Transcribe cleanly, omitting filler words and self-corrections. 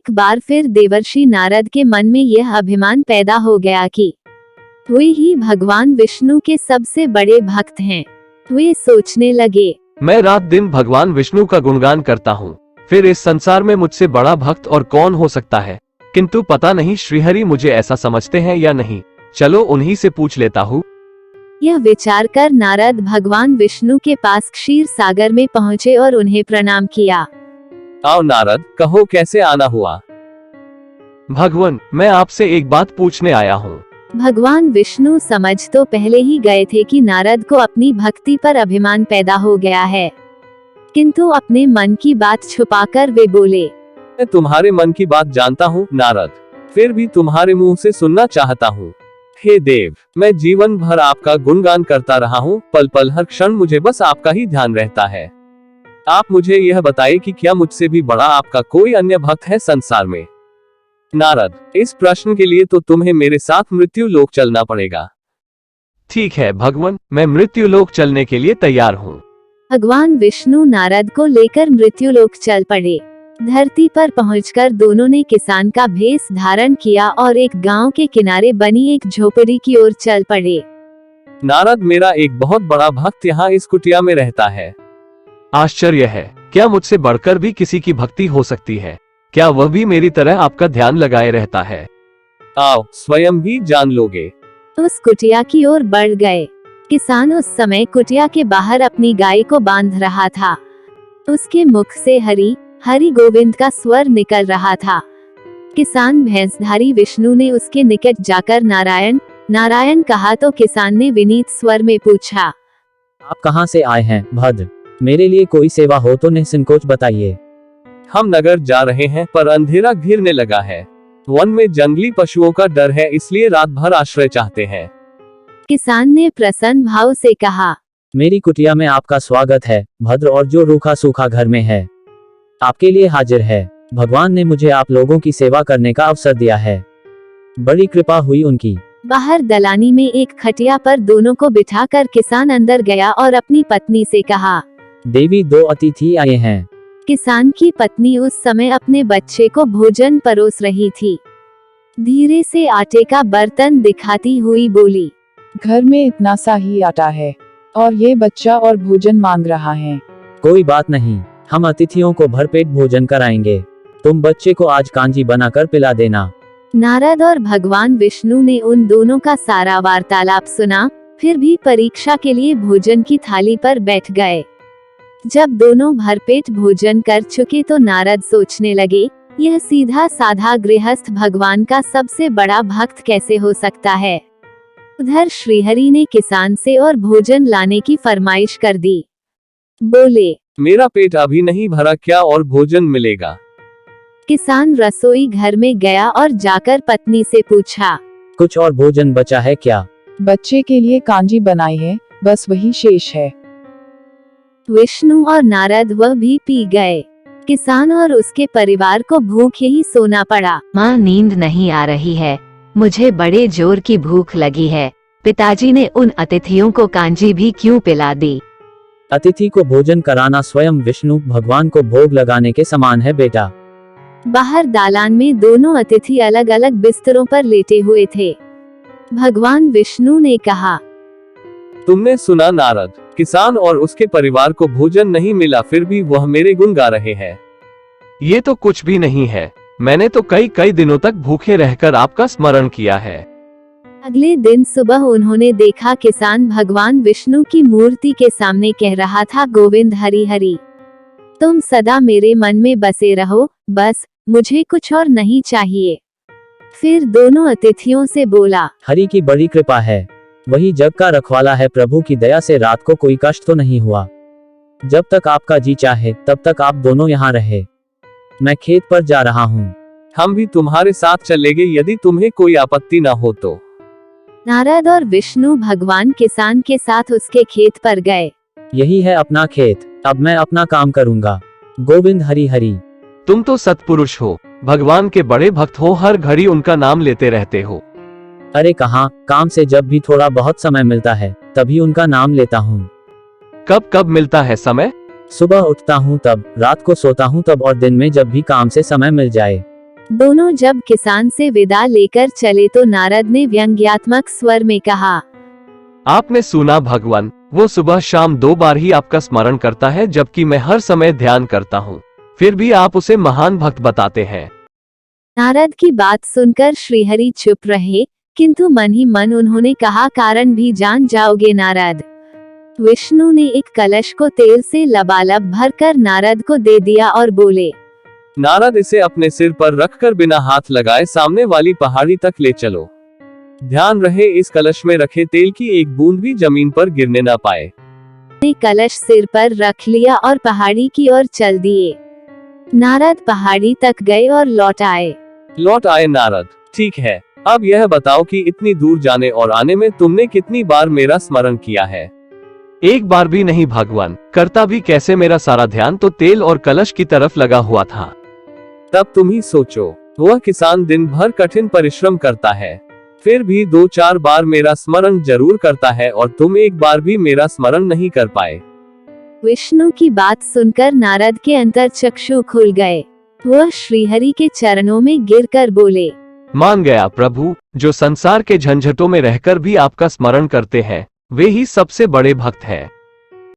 एक बार फिर देवर्षि नारद के मन में यह अभिमान पैदा हो गया कि वे ही भगवान विष्णु के सबसे बड़े भक्त हैं। वे सोचने लगे, मैं रात दिन भगवान विष्णु का गुणगान करता हूँ, फिर इस संसार में मुझसे बड़ा भक्त और कौन हो सकता है। किंतु पता नहीं श्रीहरि मुझे ऐसा समझते हैं या नहीं, चलो उन्हीं से पूछ लेता हूँ। यह विचार कर नारद भगवान विष्णु के पास क्षीर सागर में पहुँचे और उन्हें प्रणाम किया। आओ नारद, कहो कैसे आना हुआ। भगवान, मैं आपसे एक बात पूछने आया हूँ। भगवान विष्णु समझ तो पहले ही गए थे कि नारद को अपनी भक्ति पर अभिमान पैदा हो गया है, किंतु अपने मन की बात छुपाकर वे बोले, मैं तुम्हारे मन की बात जानता हूँ नारद, फिर भी तुम्हारे मुंह से सुनना चाहता हूँ। हे देव, मैं जीवन भर आपका गुणगान करता रहा हूँ, पल पल हर क्षण मुझे बस आपका ही ध्यान रहता है। आप मुझे यह बताइए कि क्या मुझसे भी बड़ा आपका कोई अन्य भक्त है संसार में। नारद, इस प्रश्न के लिए तो तुम्हें मेरे साथ मृत्यु लोक चलना पड़ेगा। ठीक है भगवान, मैं मृत्यु लोक चलने के लिए तैयार हूँ। भगवान विष्णु नारद को लेकर मृत्यु लोक चल पड़े। धरती पर पहुंचकर दोनों ने किसान का भेष धारण किया और एक गांव के किनारे बनी एक झोपड़ी की ओर चल पड़े। नारद, मेरा एक बहुत बड़ा भक्त यहाँ इस कुटिया में रहता है। आश्चर्य है, क्या मुझसे बढ़कर भी किसी की भक्ति हो सकती है? क्या वह भी मेरी तरह आपका ध्यान लगाए रहता है? आओ, स्वयं भी जान लोगे। उस कुटिया की ओर बढ़ गए। किसान उस समय कुटिया के बाहर अपनी गाय को बांध रहा था। उसके मुख से हरि हरि गोविंद का स्वर निकल रहा था। किसान भैंसधारी विष्णु ने उसके निकट जाकर नारायण नारायण कहा तो किसान ने विनीत स्वर में पूछा, आप कहाँ से आए हैं भद्र? मेरे लिए कोई सेवा हो तो निसंकोच बताइए। हम नगर जा रहे हैं, पर अंधेरा घिरने लगा है। वन में जंगली पशुओं का डर है, इसलिए रात भर आश्रय चाहते हैं। किसान ने प्रसन्न भाव से कहा, मेरी कुटिया में आपका स्वागत है भद्र, और जो रूखा सूखा घर में है आपके लिए हाजिर है। भगवान ने मुझे आप लोगों की सेवा करने का अवसर दिया है, बड़ी कृपा हुई उनकी। बाहर दलानी में एक खटिया पर दोनों को बिठाकर किसान अंदर गया और अपनी पत्नी से कहा, देवी, दो अतिथि आए हैं। किसान की पत्नी उस समय अपने बच्चे को भोजन परोस रही थी। धीरे से आटे का बर्तन दिखाती हुई बोली, घर में इतना सा ही आटा है और ये बच्चा और भोजन मांग रहा है। कोई बात नहीं, हम अतिथियों को भरपेट भोजन कराएंगे। तुम बच्चे को आज कांजी बनाकर पिला देना। नारद और भगवान विष्णु ने उन दोनों का सारा वार्तालाप सुना, फिर भी परीक्षा के लिए भोजन की थाली पर बैठ गए। जब दोनों भरपेट भोजन कर चुके तो नारद सोचने लगे, यह सीधा साधा गृहस्थ भगवान का सबसे बड़ा भक्त कैसे हो सकता है। उधर श्रीहरि ने किसान से और भोजन लाने की फरमाइश कर दी। बोले, मेरा पेट अभी नहीं भरा, क्या और भोजन मिलेगा? किसान रसोई घर में गया और जाकर पत्नी से पूछा, कुछ और भोजन बचा है क्या? बच्चे के लिए कांजी बनाई है, बस वही शेष है। विष्णु और नारद वह भी पी गए। किसान और उसके परिवार को भूखे ही सोना पड़ा। माँ, नींद नहीं आ रही है, मुझे बड़े जोर की भूख लगी है। पिताजी ने उन अतिथियों को कांजी भी क्यों पिला दी? अतिथि को भोजन कराना स्वयं विष्णु भगवान को भोग लगाने के समान है बेटा। बाहर दालान में दोनों अतिथि अलग अलग बिस्तरों पर लेटे हुए थे। भगवान विष्णु ने कहा, तुमने सुना नारद, किसान और उसके परिवार को भोजन नहीं मिला, फिर भी वह मेरे गुण गा रहे हैं। ये तो कुछ भी नहीं है, मैंने तो कई दिनों तक भूखे रहकर आपका स्मरण किया है। अगले दिन सुबह उन्होंने देखा किसान भगवान विष्णु की मूर्ति के सामने कह रहा था, गोविंद हरि हरि, तुम सदा मेरे मन में बसे रहो, बस मुझे कुछ और नहीं चाहिए। फिर दोनों अतिथियों से बोला, हरि की बड़ी कृपा है, वही जग का रखवाला है। प्रभु की दया से रात को कोई कष्ट तो नहीं हुआ। जब तक आपका जी चाहे तब तक आप दोनों यहाँ रहे। मैं खेत पर जा रहा हूँ। हम भी तुम्हारे साथ चलेंगे, यदि तुम्हें कोई आपत्ति न हो तो। नारद और विष्णु भगवान किसान के साथ उसके खेत पर गए। यही है अपना खेत, अब मैं अपना काम करूँगा। गोविंद हरि हरि। तुम तो सत्पुरुष हो, भगवान के बड़े भक्त हो, हर घड़ी उनका नाम लेते रहते हो। अरे कहाँ, काम से जब भी थोड़ा बहुत समय मिलता है तभी उनका नाम लेता हूँ। कब कब मिलता है समय? सुबह उठता हूँ तब, रात को सोता हूँ तब, और दिन में जब भी काम से समय मिल जाए। दोनों जब किसान से विदा लेकर चले तो नारद ने व्यंग्यात्मक स्वर में कहा, आपने सुना भगवान, वो सुबह शाम 2 बार ही आपका स्मरण करता है, जबकि मैं हर समय ध्यान करता हूँ, फिर भी आप उसे महान भक्त बताते हैं। नारद की बात सुनकर श्रीहरि चुप रहे, किंतु मन ही मन उन्होंने कहा, कारण भी जान जाओगे नारद। विष्णु ने एक कलश को तेल से लबालब भरकर नारद को दे दिया और बोले, नारद, इसे अपने सिर पर रखकर बिना हाथ लगाए सामने वाली पहाड़ी तक ले चलो। ध्यान रहे इस कलश में रखे तेल की एक बूंद भी जमीन पर गिरने न पाए। ने कलश सिर पर रख लिया और पहाड़ी की ओर चल दिए। नारद पहाड़ी तक गए और लौट आए नारद, ठीक है, अब यह बताओ कि इतनी दूर जाने और आने में तुमने कितनी बार मेरा स्मरण किया है? एक बार भी नहीं भगवान, करता भी कैसे, मेरा सारा ध्यान तो तेल और कलश की तरफ लगा हुआ था। तब तुम ही सोचो, वह किसान दिन भर कठिन परिश्रम करता है, फिर भी 2-4 बार मेरा स्मरण जरूर करता है, और तुम एक बार भी मेरा स्मरण नहीं कर पाए। विष्णु की बात सुनकर नारद के अंतर चक्षु खुल गए। वह श्रीहरि के चरणों में गिरकर बोले, मान गया प्रभु, जो संसार के झंझटों में रहकर भी आपका स्मरण करते हैं, वे ही सबसे बड़े भक्त हैं।